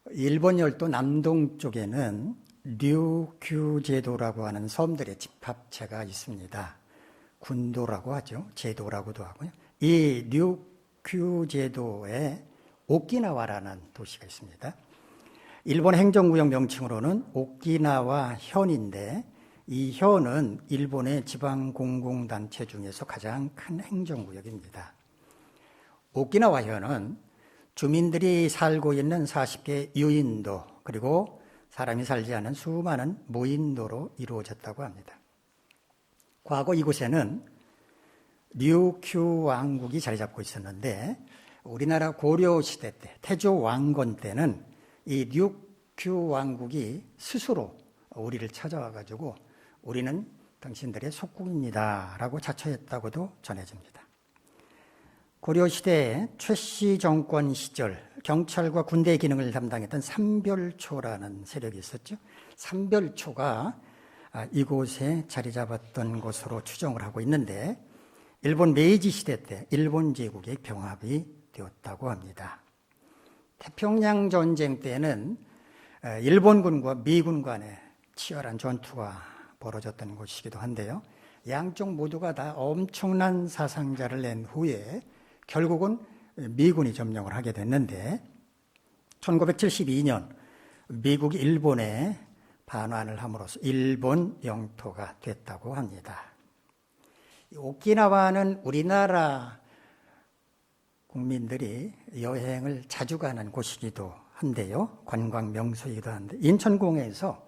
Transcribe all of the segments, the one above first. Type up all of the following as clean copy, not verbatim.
일본 열도 남동쪽에는 류큐 제도라고 하는 섬들의 집합체가 있습니다. 군도라고 하죠. 제도라고도 하고요. 이 류큐 제도에 오키나와라는 도시가 있습니다. 일본 행정구역 명칭으로는 오키나와 현인데, 이 현은 일본의 지방공공단체 중에서 가장 큰 행정구역입니다. 오키나와 현은 주민들이 살고 있는 40개 유인도, 그리고 사람이 살지 않은 수많은 무인도로 이루어졌다고 합니다. 과거 이곳에는 류큐 왕국이 자리 잡고 있었는데, 우리나라 고려시대 때, 태조 왕건 때는 이 류큐 왕국이 스스로 우리를 찾아와가지고 우리는 당신들의 속국입니다 라고 자처했다고도 전해집니다. 고려시대에 최씨 정권 시절 경찰과 군대 기능을 담당했던 삼별초라는 세력이 있었죠. 삼별초가 이곳에 자리 잡았던 것으로 추정을 하고 있는데, 일본 메이지 시대 때 일본 제국의 병합이 되었다고 합니다. 태평양 전쟁 때는 일본군과 미군 간의 치열한 전투가 벌어졌던 곳이기도 한데요. 양쪽 모두가 다 엄청난 사상자를 낸 후에 결국은 미군이 점령을 하게 됐는데, 1972년 미국이 일본에 반환을 함으로써 일본 영토가 됐다고 합니다. 오키나와는 우리나라 국민들이 여행을 자주 가는 곳이기도 한데요. 관광 명소이기도 한데, 인천공항에서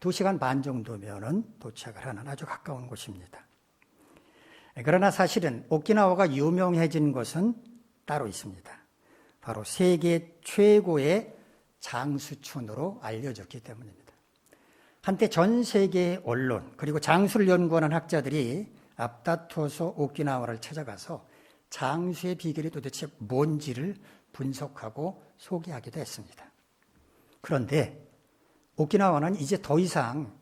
2시간 반 정도면 도착을 하는 아주 가까운 곳입니다. 그러나 사실은 오키나와가 유명해진 것은 따로 있습니다. 바로 세계 최고의 장수촌으로 알려졌기 때문입니다. 한때 전 세계 언론, 그리고 장수를 연구하는 학자들이 앞다투어서 오키나와를 찾아가서 장수의 비결이 도대체 뭔지를 분석하고 소개하기도 했습니다. 그런데 오키나와는 이제 더 이상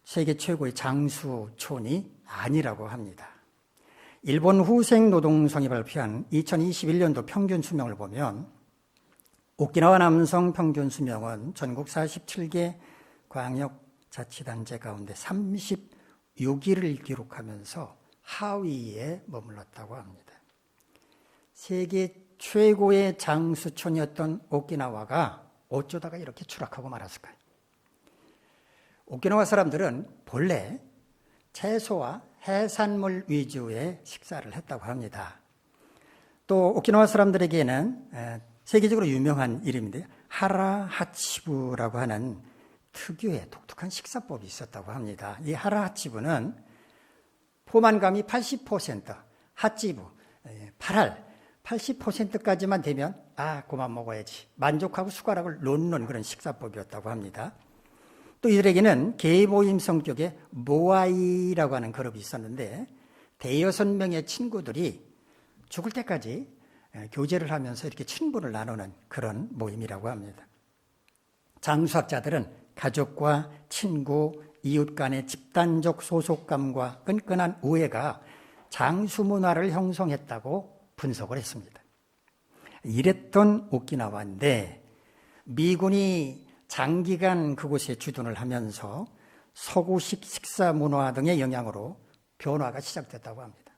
세계 최고의 장수촌이 아니라고 합니다. 일본 후생노동성이 발표한 2021년도 평균 수명을 보면 오키나와 남성 평균 수명은 전국 47개 광역자치단체 가운데 36위를 기록하면서 하위에 머물렀다고 합니다. 세계 최고의 장수촌이었던 오키나와가 어쩌다가 이렇게 추락하고 말았을까요? 오키나와 사람들은 본래 채소와 해산물 위주의 식사를 했다고 합니다. 또 오키나와 사람들에게는 세계적으로 유명한 이름인데요, 하라하치부라고 하는 특유의 독특한 식사법이 있었다고 합니다. 이 하라하치부는 포만감이 80%, 핫지부, 8할 80%까지만 되면 그만 먹어야지, 만족하고 숟가락을 놓는 그런 식사법이었다고 합니다. 또 이들에게는 계모임 성격의 모아이라고 하는 그룹이 있었는데, 대여섯 명의 친구들이 죽을 때까지 교제를 하면서 이렇게 친분을 나누는 그런 모임이라고 합니다. 장수학자들은 가족과 친구, 이웃 간의 집단적 소속감과 끈끈한 우애가 장수 문화를 형성했다고 분석을 했습니다. 이랬던 오키나와인데, 미군이 장기간 그곳에 주둔을 하면서 서구식 식사 문화 등의 영향으로 변화가 시작됐다고 합니다.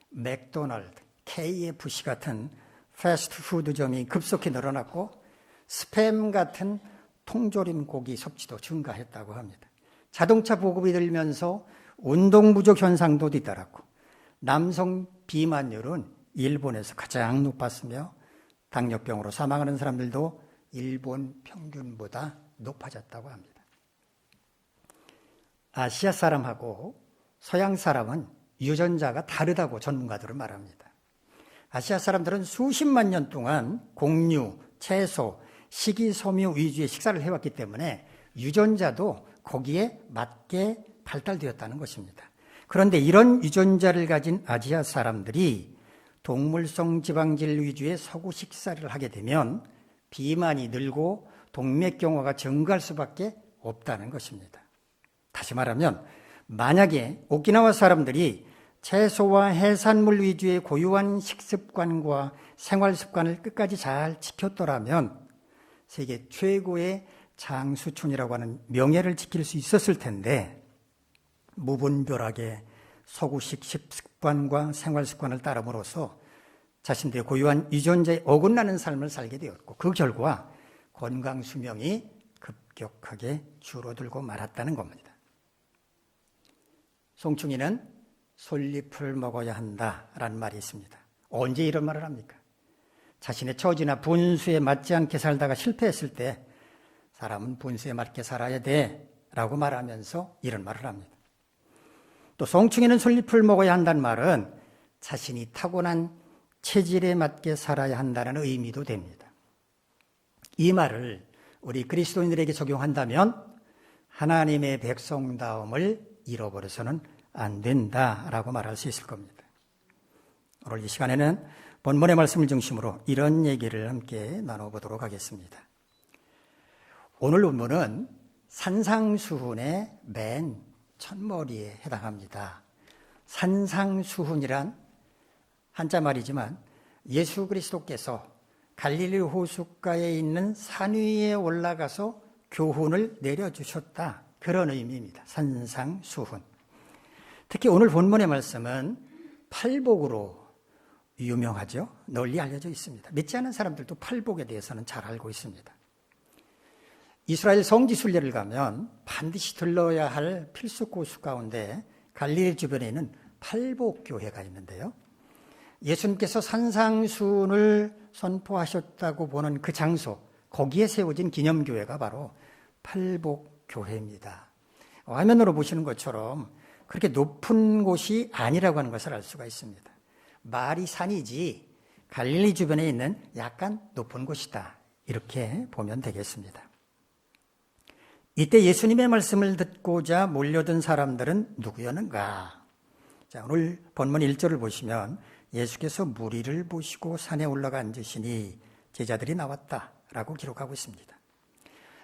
맥도날드, KFC 같은 패스트푸드점이 급속히 늘어났고, 스팸 같은 통조림 고기 섭취도 증가했다고 합니다. 자동차 보급이 들면서 운동 부족 현상도 뒤따랐고, 남성 비만율은 일본에서 가장 높았으며 당뇨병으로 사망하는 사람들도 일본 평균보다 높아졌다고 합니다. 아시아 사람하고 서양 사람은 유전자가 다르다고 전문가들은 말합니다. 아시아 사람들은 수십만 년 동안 곡류, 채소, 식이섬유 위주의 식사를 해왔기 때문에 유전자도 거기에 맞게 발달되었다는 것입니다. 그런데 이런 유전자를 가진 아시아 사람들이 동물성 지방질 위주의 서구 식사를 하게 되면 비만이 늘고 동맥경화가 증가할 수밖에 없다는 것입니다. 다시 말하면 만약에 오키나와 사람들이 채소와 해산물 위주의 고유한 식습관과 생활습관을 끝까지 잘 지켰더라면 세계 최고의 장수촌이라고 하는 명예를 지킬 수 있었을 텐데 무분별하게 서구식 식습관과 생활습관을 따름으로써 자신들의 고유한 유전자에 어긋나는 삶을 살게 되었고 그 결과 건강 수명이 급격하게 줄어들고 말았다는 겁니다. 송충이는 솔잎을 먹어야 한다라는 말이 있습니다. 언제 이런 말을 합니까? 자신의 처지나 분수에 맞지 않게 살다가 실패했을 때 사람은 분수에 맞게 살아야 돼 라고 말하면서 이런 말을 합니다. 또 송충이는 솔잎을 먹어야 한다는 말은 자신이 타고난 체질에 맞게 살아야 한다는 의미도 됩니다. 이 말을 우리 그리스도인들에게 적용한다면 하나님의 백성다움을 잃어버려서는 안 된다라고 말할 수 있을 겁니다. 오늘 이 시간에는 본문의 말씀을 중심으로 이런 얘기를 함께 나눠보도록 하겠습니다. 오늘 본문은 산상수훈의 맨 첫머리에 해당합니다. 산상수훈이란 한자 말이지만 예수 그리스도께서 갈릴리 호숫가에 있는 산 위에 올라가서 교훈을 내려주셨다. 그런 의미입니다. 산상수훈. 특히 오늘 본문의 말씀은 팔복으로 유명하죠. 널리 알려져 있습니다. 믿지 않는 사람들도 팔복에 대해서는 잘 알고 있습니다. 이스라엘 성지 순례를 가면 반드시 들러야 할 필수 코스 가운데 갈릴리 주변에 있는 팔복교회가 있는데요. 예수님께서 산상수훈을 선포하셨다고 보는 그 장소, 거기에 세워진 기념교회가 바로 팔복교회입니다. 화면으로 보시는 것처럼 그렇게 높은 곳이 아니라고 하는 것을 알 수가 있습니다. 말이 산이지 갈릴리 주변에 있는 약간 높은 곳이다. 이렇게 보면 되겠습니다. 이때 예수님의 말씀을 듣고자 몰려든 사람들은 누구였는가? 자, 오늘 본문 1절을 보시면 예수께서 무리를 보시고 산에 올라가 앉으시니 제자들이 나왔다라고 기록하고 있습니다.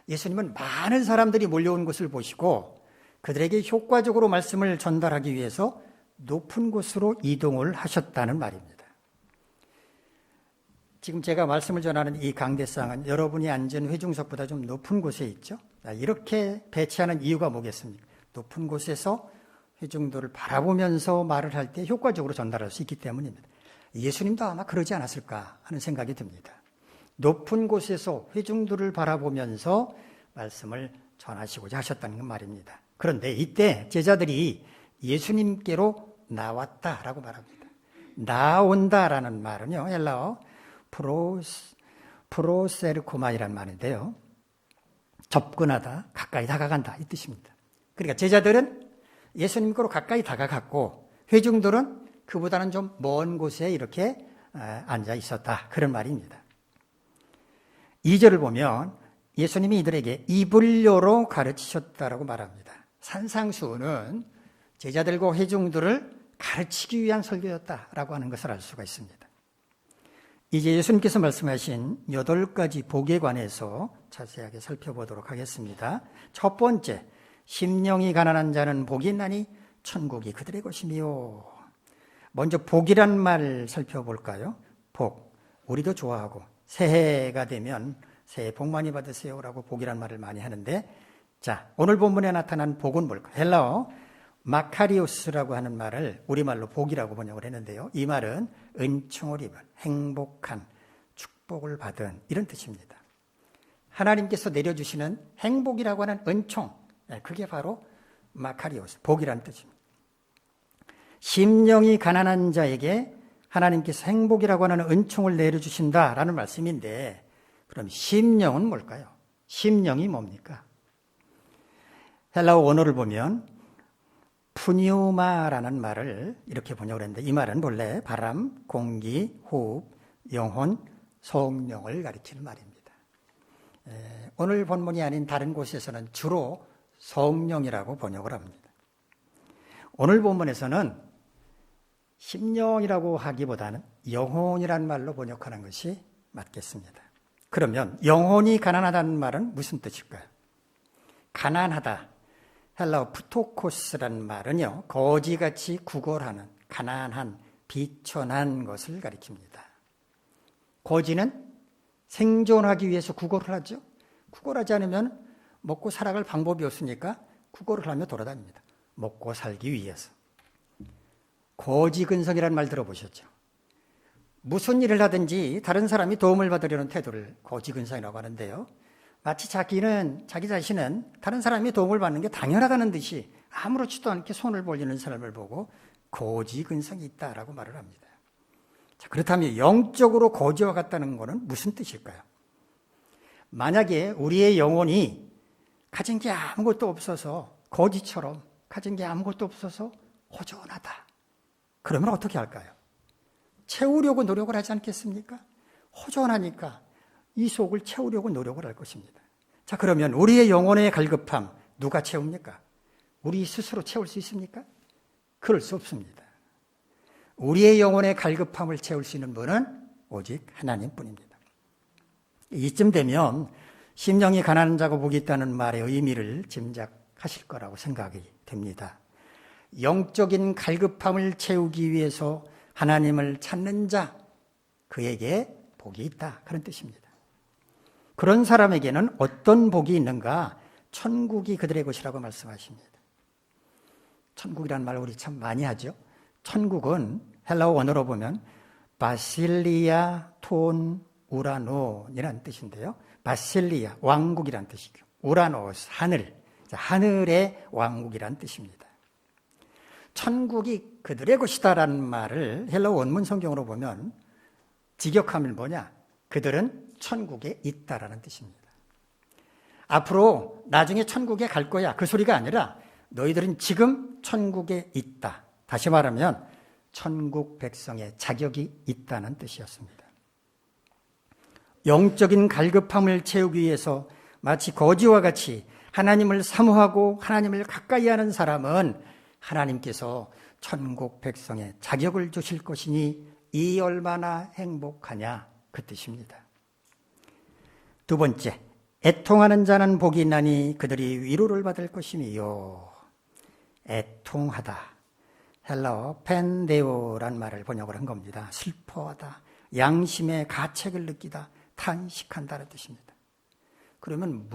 예수님은 많은 사람들이 몰려온 것을 보시고 그들에게 효과적으로 말씀을 전달하기 위해서 높은 곳으로 이동을 하셨다는 말입니다. 지금 제가 말씀을 전하는 이 강대상은 여러분이 앉은 회중석보다 좀 높은 곳에 있죠. 이렇게 배치하는 이유가 뭐겠습니까? 높은 곳에서 회중들을 바라보면서 말을 할 때 효과적으로 전달할 수 있기 때문입니다. 예수님도 아마 그러지 않았을까 하는 생각이 듭니다. 높은 곳에서 회중들을 바라보면서 말씀을 전하시고자 하셨다는 말입니다. 그런데 이때 제자들이 예수님께로 나왔다라고 말합니다. 나온다라는 말은요, 헬라어 프로세르코마이라는 말인데요. 접근하다, 가까이 다가간다 이 뜻입니다. 그러니까 제자들은 예수님께로 가까이 다가갔고 회중들은 그보다는 좀 먼 곳에 이렇게 앉아 있었다. 그런 말입니다. 2절을 보면 예수님이 이들에게 이불료로 가르치셨다라고 말합니다. 산상수훈은 제자들과 회중들을 가르치기 위한 설교였다라고 하는 것을 알 수가 있습니다. 이제 예수님께서 말씀하신 8가지 복에 관해서 자세하게 살펴보도록 하겠습니다. 첫 번째, 심령이 가난한 자는 복이 있나니 천국이 그들의 것이며. 먼저 복이란 말을 살펴볼까요? 복, 우리도 좋아하고 새해가 되면 새해 복 많이 받으세요라고 복이란 말을 많이 하는데, 자, 오늘 본문에 나타난 복은 뭘까요? 헬라어 마카리오스라고 하는 말을 우리말로 복이라고 번역을 했는데요. 이 말은 은총을 입은, 행복한, 축복을 받은 이런 뜻입니다. 하나님께서 내려주시는 행복이라고 하는 은총, 그게 바로 마카리오스, 복이라는 뜻입니다. 심령이 가난한 자에게 하나님께서 행복이라고 하는 은총을 내려주신다라는 말씀인데, 그럼 심령은 뭘까요? 심령이 뭡니까? 헬라어 원어를 보면 푸뉴마라는 말을 이렇게 번역을 했는데, 이 말은 본래 바람, 공기, 호흡, 영혼, 성령을 가리키는 말입니다. 오늘 본문이 아닌 다른 곳에서는 주로 성령이라고 번역을 합니다. 오늘 본문에서는 심령이라고 하기보다는 영혼이라는 말로 번역하는 것이 맞겠습니다. 그러면 영혼이 가난하다는 말은 무슨 뜻일까요? 가난하다. 헬라어 푸토코스라는 말은요, 거지같이 구걸하는, 가난한, 비천한 것을 가리킵니다. 거지는 생존하기 위해서 구걸을 하죠. 구걸하지 않으면 먹고 살아갈 방법이 없으니까 구걸을 하며 돌아다닙니다. 먹고 살기 위해서. 고지근성이라는 말 들어보셨죠? 무슨 일을 하든지 다른 사람이 도움을 받으려는 태도를 고지근성이라고 하는데요. 마치 자기 자신은 다른 사람이 도움을 받는 게 당연하다는 듯이 아무렇지도 않게 손을 벌리는 사람을 보고 고지근성이 있다라고 말을 합니다. 자, 그렇다면 영적으로 고지와 같다는 것은 무슨 뜻일까요? 만약에 우리의 영혼이 가진 게 아무것도 없어서 거지처럼 가진 게 아무것도 없어서 허전하다. 그러면 어떻게 할까요? 채우려고 노력을 하지 않겠습니까? 허전하니까 이 속을 채우려고 노력을 할 것입니다. 자, 그러면 우리의 영혼의 갈급함 누가 채웁니까? 우리 스스로 채울 수 있습니까? 그럴 수 없습니다. 우리의 영혼의 갈급함을 채울 수 있는 분은 오직 하나님뿐입니다. 이쯤 되면 심령이 가난한 자고 복이 있다는 말의 의미를 짐작하실 거라고 생각이 됩니다. 영적인 갈급함을 채우기 위해서 하나님을 찾는 자, 그에게 복이 있다, 그런 뜻입니다. 그런 사람에게는 어떤 복이 있는가? 천국이 그들의 것이라고 말씀하십니다. 천국이라는 말 우리 참 많이 하죠. 천국은 헬라어 원어로 보면 바실리아 톤 우라노이라는 뜻인데요. 바실리아, 왕국이라는 뜻이고, 우라노스, 하늘, 하늘의 왕국이라는 뜻입니다. 천국이 그들의 것이다라는 말을 헬라어 원문 성경으로 보면 직역하면 뭐냐? 그들은 천국에 있다라는 뜻입니다. 앞으로 나중에 천국에 갈 거야, 그 소리가 아니라 너희들은 지금 천국에 있다. 다시 말하면 천국 백성의 자격이 있다는 뜻이었습니다. 영적인 갈급함을 채우기 위해서 마치 거지와 같이 하나님을 사모하고 하나님을 가까이 하는 사람은 하나님께서 천국 백성의 자격을 주실 것이니 이 얼마나 행복하냐, 그 뜻입니다. 두 번째, 애통하는 자는 복이 있나니 그들이 위로를 받을 것이니요. 애통하다, 헬라어 펜데오란 말을 번역을 한 겁니다. 슬퍼하다, 양심의 가책을 느끼다, 탄식한다는 뜻입니다. 그러면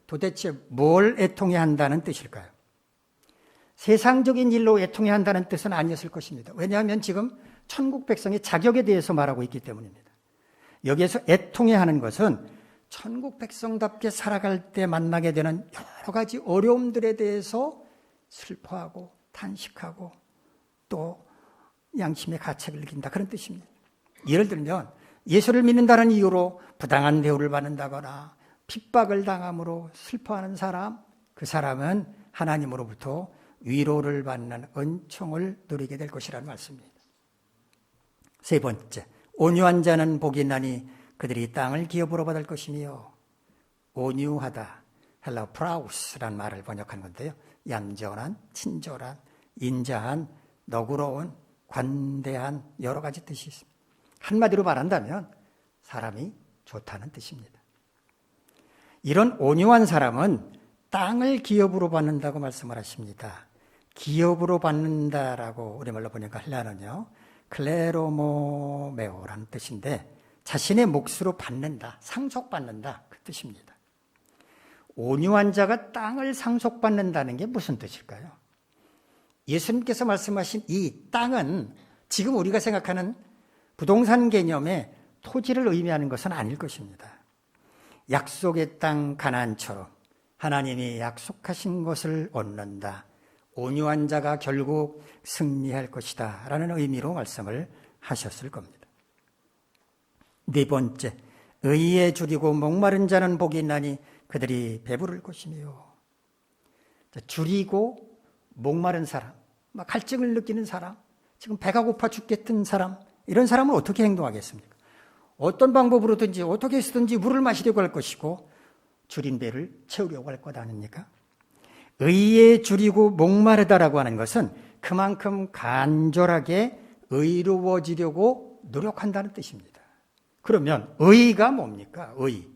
도대체 뭘 애통해야 한다는 뜻일까요? 세상적인 일로 애통해야 한다는 뜻은 아니었을 것입니다. 왜냐하면 지금 천국 백성의 자격에 대해서 말하고 있기 때문입니다. 여기에서 애통해야 하는 것은 천국 백성답게 살아갈 때 만나게 되는 여러 가지 어려움들에 대해서 슬퍼하고 탄식하고 또 양심의 가책을 느낀다, 그런 뜻입니다. 예를 들면 예수를 믿는다는 이유로 부당한 대우를 받는다거나 핍박을 당함으로 슬퍼하는 사람, 그 사람은 하나님으로부터 위로를 받는 은총을 누리게 될 것이라는 말씀입니다. 세 번째, 온유한 자는 복이 있나니 그들이 땅을 기업으로 받을 것이며, 온유하다, 헬라어 프라우스라는 말을 번역한 건데요. 얌전한, 친절한, 인자한, 너그러운, 관대한, 여러 가지 뜻이 있습니다. 한마디로 말한다면 사람이 좋다는 뜻입니다. 이런 온유한 사람은 땅을 기업으로 받는다고 말씀을 하십니다. 기업으로 받는다라고 우리말로 보니까 헬라어는요, 클레로모메오라는 뜻인데 자신의 몫으로 받는다, 상속받는다, 그 뜻입니다. 온유한 자가 땅을 상속받는다는 게 무슨 뜻일까요? 예수님께서 말씀하신 이 땅은 지금 우리가 생각하는 부동산 개념의 토지를 의미하는 것은 아닐 것입니다. 약속의 땅 가나안처럼 하나님이 약속하신 것을 얻는다, 온유한 자가 결국 승리할 것이다 라는 의미로 말씀을 하셨을 겁니다. 네 번째, 의에 줄이고 목마른 자는 복이 있나니 그들이 배부를 것이며. 줄이고 목마른 사람, 갈증을 느끼는 사람, 지금 배가 고파 죽겠던 사람, 이런 사람은 어떻게 행동하겠습니까? 어떤 방법으로든지 어떻게 해서든지 물을 마시려고 할 것이고 줄인 배를 채우려고 할 것 아닙니까? 의에 줄이고 목마르다라고 하는 것은 그만큼 간절하게 의로워지려고 노력한다는 뜻입니다. 그러면 의가 뭡니까? 의.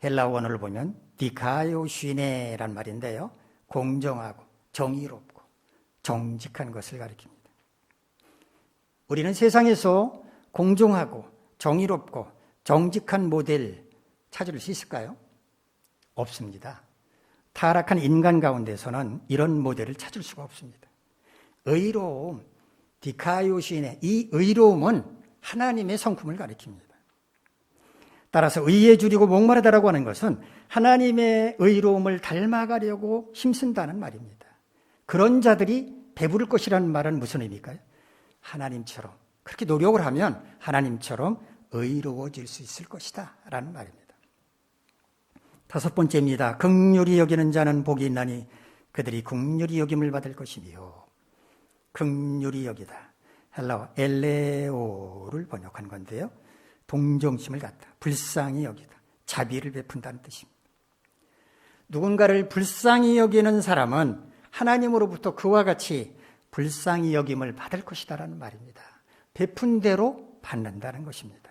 헬라어 원어를 보면 디카요슈네란 말인데요. 공정하고 정의롭고 정직한 것을 가리킵니다. 우리는 세상에서 공정하고 정의롭고 정직한 모델 찾을 수 있을까요? 없습니다. 타락한 인간 가운데서는 이런 모델을 찾을 수가 없습니다. 의로움, 디카요 시인의 이 의로움은 하나님의 성품을 가리킵니다. 따라서 의에 줄이고 목마르다라고 하는 것은 하나님의 의로움을 닮아가려고 힘쓴다는 말입니다. 그런 자들이 배부를 것이라는 말은 무슨 의미일까요? 하나님처럼 그렇게 노력을 하면 하나님처럼 의로워질 수 있을 것이다 라는 말입니다. 다섯 번째입니다. 긍휼히 여기는 자는 복이 있나니 그들이 긍휼히 여김을 받을 것이며, 긍휼히 여기다, 헬라어 엘레오를 번역한 건데요, 동정심을 갖다, 불쌍히 여기다, 자비를 베푼다는 뜻입니다. 누군가를 불쌍히 여기는 사람은 하나님으로부터 그와 같이 불쌍히 여김을 받을 것이다라는 말입니다. 베푼 대로 받는다는 것입니다.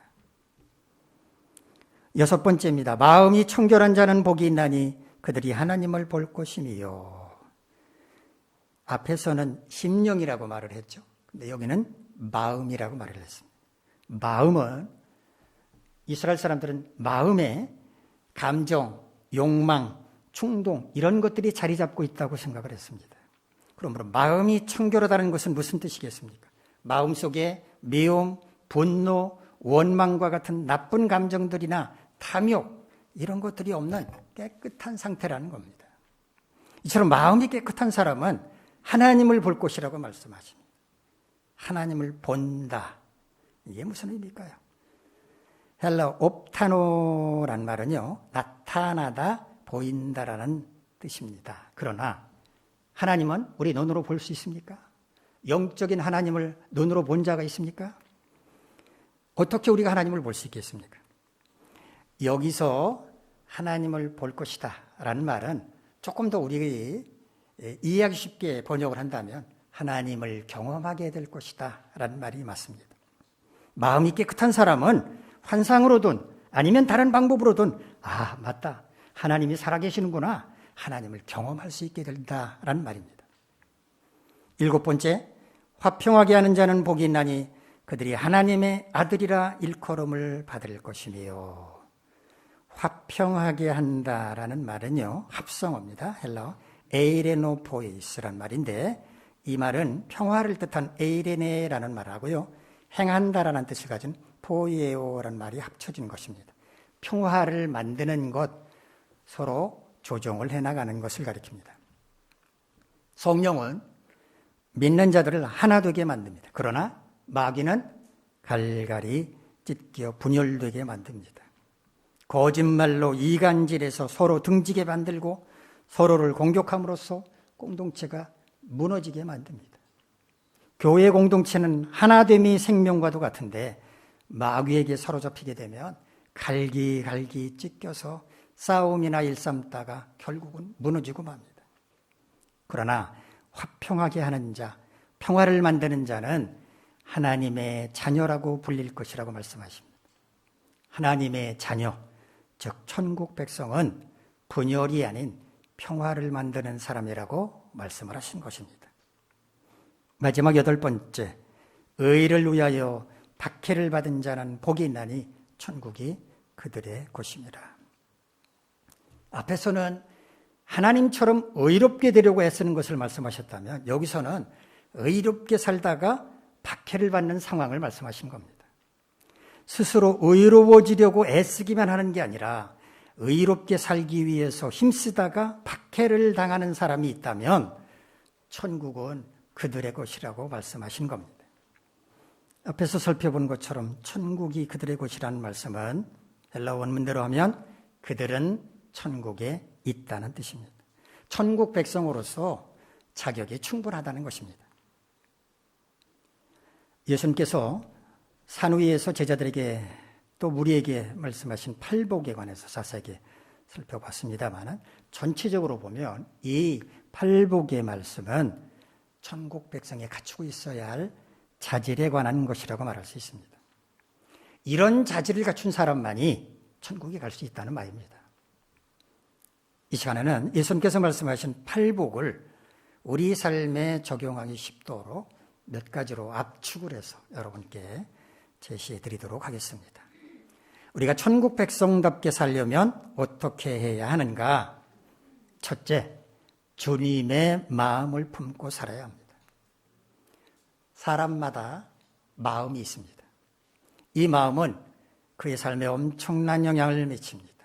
여섯 번째입니다. 마음이 청결한 자는 복이 있나니 그들이 하나님을 볼 것이며, 앞에서는 심령이라고 말을 했죠. 근데 여기는 마음이라고 말을 했습니다. 마음은, 이스라엘 사람들은 마음에 감정, 욕망, 충동 이런 것들이 자리 잡고 있다고 생각을 했습니다. 그러므로 마음이 청결하다는 것은 무슨 뜻이겠습니까? 마음속에 미움, 분노, 원망과 같은 나쁜 감정들이나 탐욕 이런 것들이 없는 깨끗한 상태라는 겁니다. 이처럼 마음이 깨끗한 사람은 하나님을 볼 것이라고 말씀하십니다. 하나님을 본다. 이게 무슨 의미일까요? 헬라어 옵타노란 말은요, 나타나다, 보인다라는 뜻입니다. 그러나 하나님은 우리 눈으로 볼 수 있습니까? 영적인 하나님을 눈으로 본 자가 있습니까? 어떻게 우리가 하나님을 볼 수 있겠습니까? 여기서 하나님을 볼 것이다 라는 말은 조금 더 우리 이해하기 쉽게 번역을 한다면 하나님을 경험하게 될 것이다 라는 말이 맞습니다. 마음이 깨끗한 사람은 환상으로든 아니면 다른 방법으로든 아, 맞다, 하나님이 살아계시는구나, 하나님을 경험할 수 있게 된다라는 말입니다. 일곱 번째, 화평하게 하는 자는 복이 있나니 그들이 하나님의 아들이라 일컬음을 받을 것이며, 화평하게 한다라는 말은요, 합성어입니다. 헬라어 에이레노포이스란 말인데, 이 말은 평화를 뜻한 에이레네라는 말하고요, 행한다라는 뜻을 가진 포이에오라는 말이 합쳐진 것입니다. 평화를 만드는 것, 서로 조정을 해나가는 것을 가리킵니다. 성령은 믿는 자들을 하나 되게 만듭니다. 그러나 마귀는 갈갈이 찢겨 분열되게 만듭니다. 거짓말로 이간질해서 서로 등지게 만들고 서로를 공격함으로써 공동체가 무너지게 만듭니다. 교회 공동체는 하나됨이 생명과도 같은데 마귀에게 사로잡히게 되면 갈기갈기 찢겨서 싸움이나 일삼다가 결국은 무너지고 맙니다. 그러나 화평하게 하는 자, 평화를 만드는 자는 하나님의 자녀라고 불릴 것이라고 말씀하십니다. 하나님의 자녀, 즉 천국 백성은 분열이 아닌 평화를 만드는 사람이라고 말씀을 하신 것입니다. 마지막 여덟 번째, 의를 위하여 박해를 받은 자는 복이 있나니 천국이 그들의 곳입니다. 앞에서는 하나님처럼 의롭게 되려고 애쓰는 것을 말씀하셨다면 여기서는 의롭게 살다가 박해를 받는 상황을 말씀하신 겁니다. 스스로 의로워지려고 애쓰기만 하는 게 아니라 의롭게 살기 위해서 힘쓰다가 박해를 당하는 사람이 있다면 천국은 그들의 것이라고 말씀하신 겁니다. 앞에서 살펴본 것처럼 천국이 그들의 것이라는 말씀은 헬라 원문대로 하면 그들은 천국에 있다는 뜻입니다. 천국 백성으로서 자격이 충분하다는 것입니다. 예수님께서 산 위에서 제자들에게 또 우리에게 말씀하신 팔복에 관해서 자세하게 살펴봤습니다만 전체적으로 보면 이 팔복의 말씀은 천국 백성이 갖추고 있어야 할 자질에 관한 것이라고 말할 수 있습니다. 이런 자질을 갖춘 사람만이 천국에 갈 수 있다는 말입니다. 이 시간에는 예수님께서 말씀하신 팔복을 우리 삶에 적용하기 쉽도록 몇 가지로 압축을 해서 여러분께 제시해 드리도록 하겠습니다. 우리가 천국 백성답게 살려면 어떻게 해야 하는가? 첫째, 주님의 마음을 품고 살아야 합니다. 사람마다 마음이 있습니다. 이 마음은 그의 삶에 엄청난 영향을 미칩니다.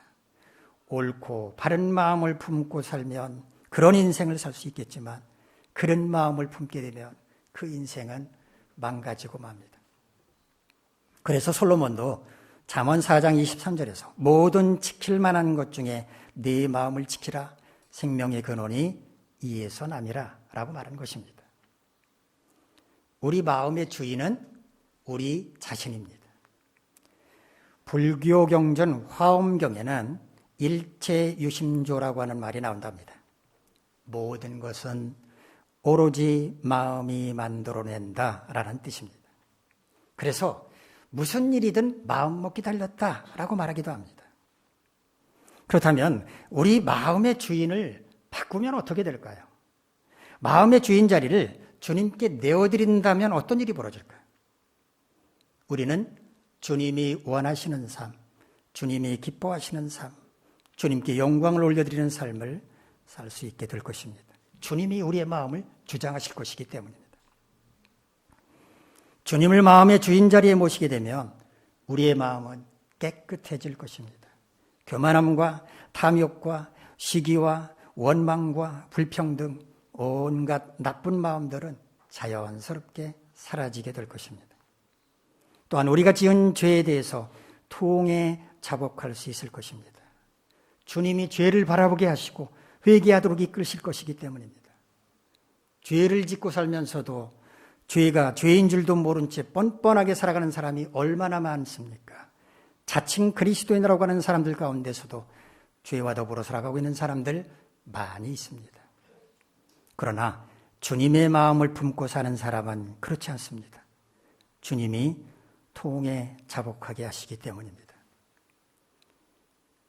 옳고 바른 마음을 품고 살면 그런 인생을 살 수 있겠지만 그런 마음을 품게 되면 그 인생은 망가지고 맙니다. 그래서 솔로몬도 잠언 4장 23절에서 모든 지킬 만한 것 중에 네 마음을 지키라. 생명의 근원이 이에서 남이라 라고 말한 것입니다. 우리 마음의 주인은 우리 자신입니다. 불교 경전 화엄경에는 일체유심조라고 하는 말이 나온답니다. 모든 것은 오로지 마음이 만들어낸다 라는 뜻입니다. 그래서 무슨 일이든 마음 먹기 달렸다라고 말하기도 합니다. 그렇다면 우리 마음의 주인을 바꾸면 어떻게 될까요? 마음의 주인 자리를 주님께 내어드린다면 어떤 일이 벌어질까요? 우리는 주님이 원하시는 삶, 주님이 기뻐하시는 삶, 주님께 영광을 올려드리는 삶을 살 수 있게 될 것입니다. 주님이 우리의 마음을 주장하실 것이기 때문입니다. 주님을 마음의 주인 자리에 모시게 되면 우리의 마음은 깨끗해질 것입니다. 교만함과 탐욕과 시기와 원망과 불평등, 온갖 나쁜 마음들은 자연스럽게 사라지게 될 것입니다. 또한 우리가 지은 죄에 대해서 통해 자복할 수 있을 것입니다. 주님이 죄를 바라보게 하시고 회개하도록 이끌실 것이기 때문입니다. 죄를 짓고 살면서도 죄가 죄인 줄도 모른 채 뻔뻔하게 살아가는 사람이 얼마나 많습니까? 자칭 그리스도인이라고 하는 사람들 가운데서도 죄와 더불어 살아가고 있는 사람들 많이 있습니다. 그러나 주님의 마음을 품고 사는 사람은 그렇지 않습니다. 주님이 통해 자복하게 하시기 때문입니다.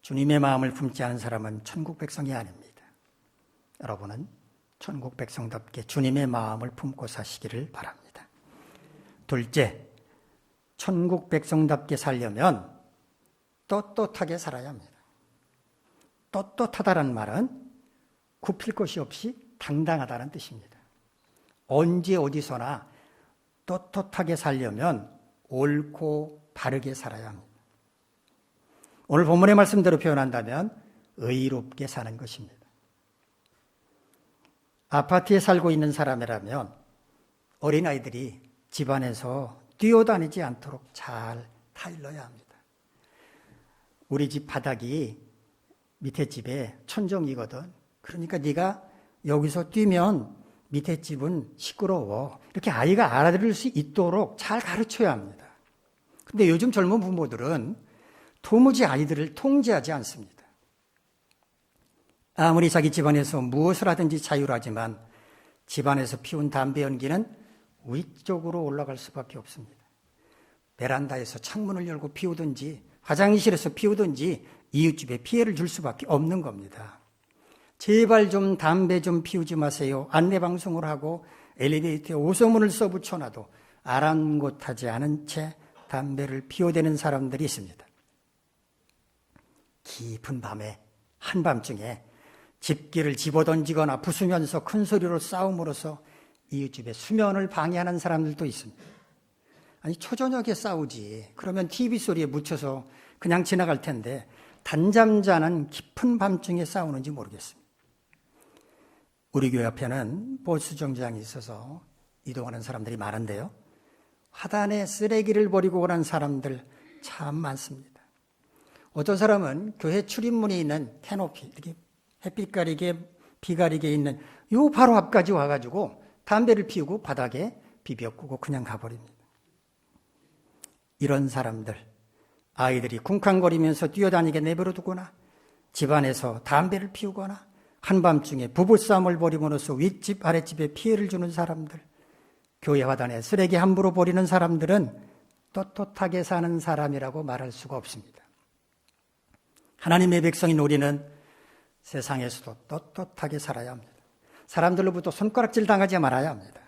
주님의 마음을 품지 않은 사람은 천국 백성이 아닙니다. 여러분은 천국 백성답게 주님의 마음을 품고 사시기를 바랍니다. 둘째, 천국 백성답게 살려면 떳떳하게 살아야 합니다. 떳떳하다는 말은 굽힐 것이 없이 당당하다는 뜻입니다. 언제 어디서나 떳떳하게 살려면 옳고 바르게 살아야 합니다. 오늘 본문의 말씀대로 표현한다면 의롭게 사는 것입니다. 아파트에 살고 있는 사람이라면 어린아이들이 집안에서 뛰어다니지 않도록 잘 타일러야 합니다. 우리 집 바닥이 밑에 집에 천정이거든. 그러니까 네가 여기서 뛰면 밑에 집은 시끄러워. 이렇게 아이가 알아들을 수 있도록 잘 가르쳐야 합니다. 근데 요즘 젊은 부모들은 도무지 아이들을 통제하지 않습니다. 아무리 자기 집안에서 무엇을 하든지 자유하지만 집안에서 피운 담배 연기는 위쪽으로 올라갈 수밖에 없습니다. 베란다에서 창문을 열고 피우든지 화장실에서 피우든지 이웃집에 피해를 줄 수밖에 없는 겁니다. 제발 좀 담배 좀 피우지 마세요. 안내방송을 하고 엘리베이터에 오소문을 써붙여놔도 아랑곳하지 않은 채 담배를 피워대는 사람들이 있습니다. 깊은 밤에 한밤중에 집기를 집어던지거나 부수면서 큰 소리로 싸움으로써 이웃집의 수면을 방해하는 사람들도 있습니다. 아니 초저녁에 싸우지. 그러면 TV 소리에 묻혀서 그냥 지나갈 텐데 단잠자는 깊은 밤중에 싸우는지 모르겠습니다. 우리 교회 앞에는 버스 정류장이 있어서 이동하는 사람들이 많은데요. 화단에 쓰레기를 버리고 오는 사람들 참 많습니다. 어떤 사람은 교회 출입문에 있는 캐노피, 이렇게 햇빛 가리게, 비 가리게 있는 요 바로 앞까지 와가지고 담배를 피우고 바닥에 비벼꾸고 그냥 가버립니다. 이런 사람들, 아이들이 쿵쾅거리면서 뛰어다니게 내버려두거나 집안에서 담배를 피우거나 한밤중에 부부싸움을 벌임으로써 윗집 아랫집에 피해를 주는 사람들, 교회 화단에 쓰레기 함부로 버리는 사람들은 떳떳하게 사는 사람이라고 말할 수가 없습니다. 하나님의 백성인 우리는 세상에서도 떳떳하게 살아야 합니다. 사람들로부터 손가락질 당하지 말아야 합니다.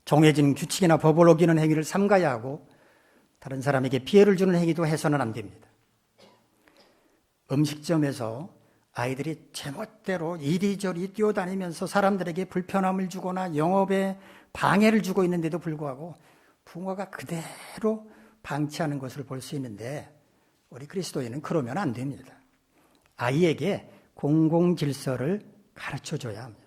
정해진 규칙이나 법을 어기는 행위를 삼가야 하고 다른 사람에게 피해를 주는 행위도 해서는 안 됩니다. 음식점에서 아이들이 제멋대로 이리저리 뛰어다니면서 사람들에게 불편함을 주거나 영업에 방해를 주고 있는데도 불구하고 부모가 그대로 방치하는 것을 볼 수 있는데, 우리 그리스도인은 그러면 안 됩니다. 아이에게 공공질서를 가르쳐줘야 합니다.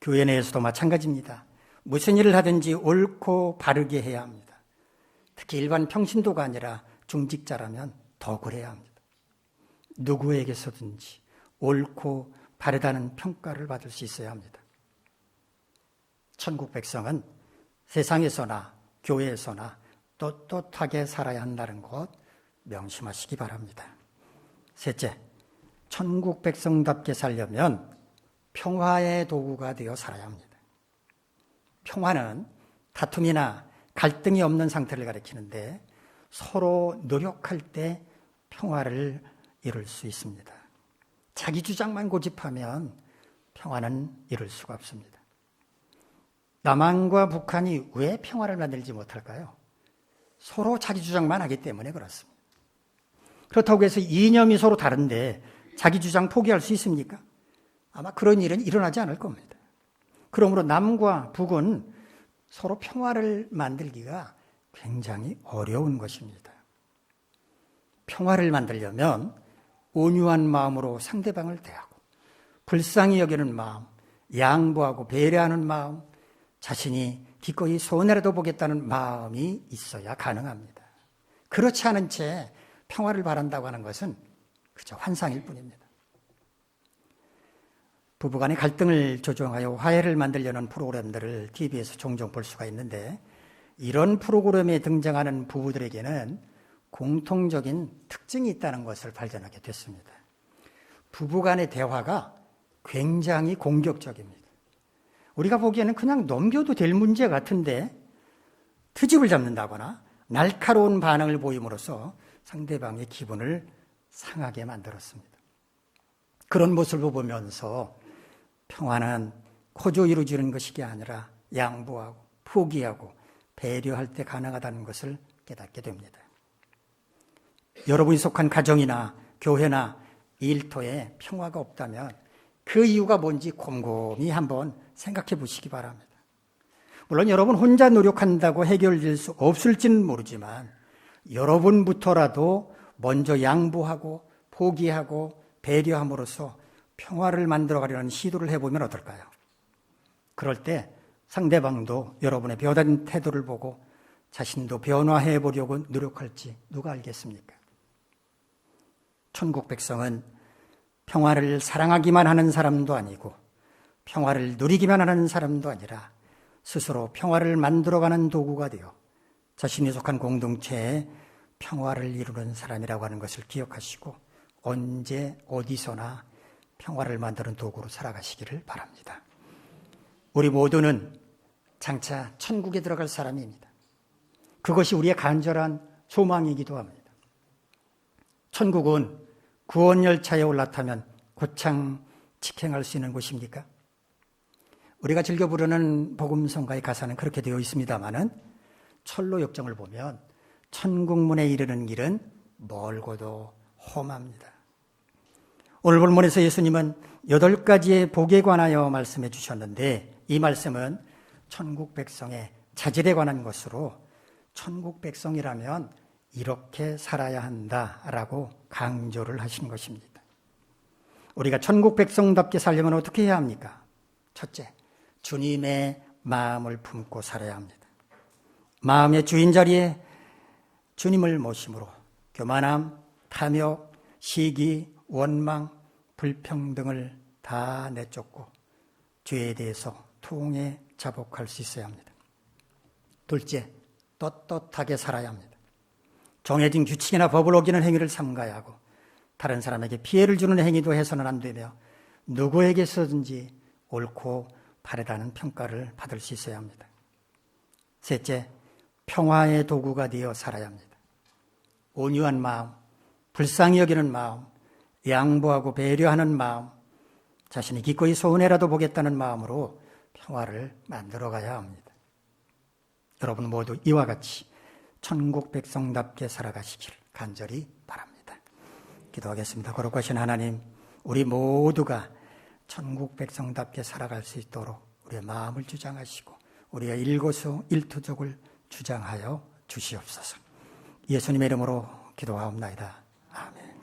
교회 내에서도 마찬가지입니다. 무슨 일을 하든지 옳고 바르게 해야 합니다. 특히 일반 평신도가 아니라 중직자라면 더 그래야 합니다. 누구에게서든지 옳고 바르다는 평가를 받을 수 있어야 합니다. 천국 백성은 세상에서나 교회에서나 떳떳하게 살아야 한다는 것 명심하시기 바랍니다. 셋째, 천국 백성답게 살려면 평화의 도구가 되어 살아야 합니다. 평화는 다툼이나 갈등이 없는 상태를 가리키는데, 서로 노력할 때 평화를 이룰 수 있습니다. 자기 주장만 고집하면 평화는 이룰 수가 없습니다. 남한과 북한이 왜 평화를 만들지 못할까요? 서로 자기 주장만 하기 때문에 그렇습니다. 그렇다고 해서 이념이 서로 다른데 자기 주장 포기할 수 있습니까? 아마 그런 일은 일어나지 않을 겁니다. 그러므로 남과 북은 서로 평화를 만들기가 굉장히 어려운 것입니다. 평화를 만들려면 온유한 마음으로 상대방을 대하고, 불쌍히 여기는 마음, 양보하고 배려하는 마음, 자신이 기꺼이 손해라도 보겠다는 마음이 있어야 가능합니다. 그렇지 않은 채 평화를 바란다고 하는 것은 그저 환상일 뿐입니다. 부부간의 갈등을 조정하여 화해를 만들려는 프로그램들을 TV에서 종종 볼 수가 있는데, 이런 프로그램에 등장하는 부부들에게는 공통적인 특징이 있다는 것을 발견하게 됐습니다. 부부간의 대화가 굉장히 공격적입니다. 우리가 보기에는 그냥 넘겨도 될 문제 같은데 트집을 잡는다거나 날카로운 반응을 보임으로써 상대방의 기분을 상하게 만들었습니다. 그런 모습을 보면서 평화는 코조 이루어지는 것이 아니라 양보하고 포기하고 배려할 때 가능하다는 것을 깨닫게 됩니다. 여러분이 속한 가정이나 교회나 일터에 평화가 없다면 그 이유가 뭔지 곰곰이 한번 생각해 보시기 바랍니다. 물론 여러분 혼자 노력한다고 해결될 수 없을지는 모르지만, 여러분부터라도 먼저 양보하고 포기하고 배려함으로써 평화를 만들어가려는 시도를 해보면 어떨까요? 그럴 때 상대방도 여러분의 변화된 태도를 보고 자신도 변화해보려고 노력할지 누가 알겠습니까? 천국 백성은 평화를 사랑하기만 하는 사람도 아니고 평화를 누리기만 하는 사람도 아니라 스스로 평화를 만들어가는 도구가 되어 자신이 속한 공동체에 평화를 이루는 사람이라고 하는 것을 기억하시고 언제 어디서나 평화를 만드는 도구로 살아가시기를 바랍니다. 우리 모두는 장차 천국에 들어갈 사람입니다. 그것이 우리의 간절한 소망이기도 합니다. 천국은 구원열차에 올라타면 곧장 직행할 수 있는 곳입니까? 우리가 즐겨 부르는 복음성가의 가사는 그렇게 되어 있습니다마는 철로 역정을 보면 천국문에 이르는 길은 멀고도 험합니다. 오늘 본문에서 예수님은 8가지의 복에 관하여 말씀해 주셨는데, 이 말씀은 천국 백성의 자질에 관한 것으로 천국 백성이라면 이렇게 살아야 한다라고 강조를 하신 것입니다. 우리가 천국 백성답게 살려면 어떻게 해야 합니까? 첫째, 주님의 마음을 품고 살아야 합니다. 마음의 주인 자리에 주님을 모심으로 교만함, 탐욕, 시기, 원망, 불평등을 다 내쫓고 죄에 대해서 통해 자복할 수 있어야 합니다. 둘째, 떳떳하게 살아야 합니다. 정해진 규칙이나 법을 어기는 행위를 삼가야 하고 다른 사람에게 피해를 주는 행위도 해서는 안 되며 누구에게서든지 옳고 바르다는 평가를 받을 수 있어야 합니다. 셋째, 평화의 도구가 되어 살아야 합니다. 온유한 마음, 불쌍히 여기는 마음, 양보하고 배려하는 마음, 자신이 기꺼이 손해라도 보겠다는 마음으로 평화를 만들어가야 합니다. 여러분 모두 이와 같이 천국 백성답게 살아가시기를 간절히 바랍니다. 기도하겠습니다. 거룩하신 하나님, 우리 모두가 천국 백성답게 살아갈 수 있도록 우리의 마음을 주장하시고 우리의 일거수 일투족을 주장하여 주시옵소서. 예수님의 이름으로 기도하옵나이다. 아멘.